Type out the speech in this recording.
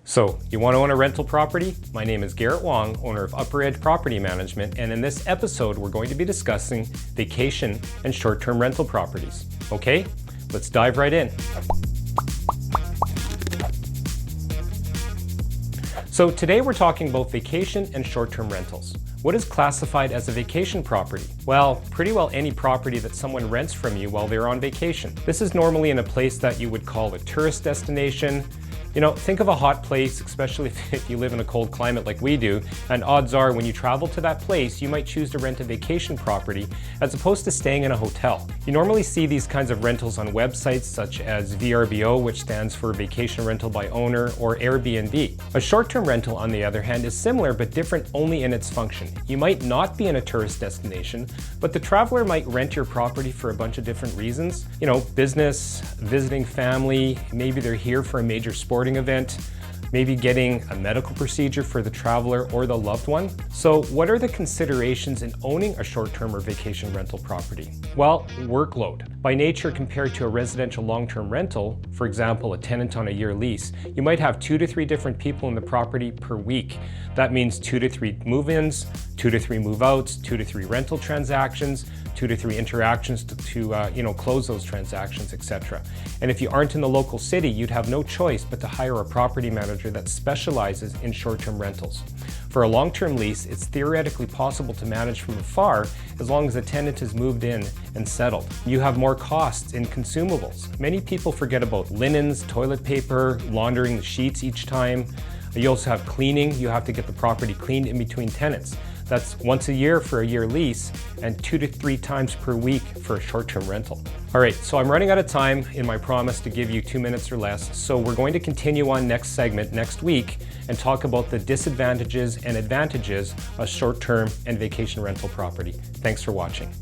So, you want to own a rental property? My name is Garrett Wong, owner of Upper Edge Property Management, and in this episode we're going to be discussing vacation and short-term rental properties. Okay, let's dive right in. So today we're talking about vacation and short-term rentals. What is classified as a vacation property? Well, pretty well any property that someone rents from you while they're on vacation. This is normally in a place that you would call a tourist destination. You know, think of a hot place, especially if you live in a cold climate like we do, and odds are when you travel to that place, you might choose to rent a vacation property as opposed to staying in a hotel. You normally see these kinds of rentals on websites such as VRBO, which stands for Vacation Rental by Owner, or Airbnb. A short-term rental, on the other hand, is similar but different only in its function. You might not be in a tourist destination, but the traveler might rent your property for a bunch of different reasons. You know, business, visiting family, maybe they're here for a major sporting event, maybe getting a medical procedure for the traveler or the loved one. So what are the considerations in owning a short-term or vacation rental property? Well, workload. By nature, compared to a residential long-term rental, for example, a tenant on a year lease, you might have 2 to 3 different people in the property per week. That means 2 to 3 move-ins, 2 to 3 move-outs, 2 to 3 rental transactions, 2 to 3 interactions to close those transactions, etc. And if you aren't in the local city, you'd have no choice but to hire a property manager that specializes in short-term rentals. For a long-term lease, it's theoretically possible to manage from afar as long as the tenant has moved in and settled. You have more costs in consumables. Many people forget about linens, toilet paper, laundering the sheets each time. You also have cleaning. You have to get the property cleaned in between tenants. That's once a year for a year lease and 2 to 3 times per week for a short-term rental. All right, so I'm running out of time in my promise to give you 2 minutes or less. So we're going to continue on next segment next week and talk about the disadvantages and advantages of short-term and vacation rental property. Thanks for watching.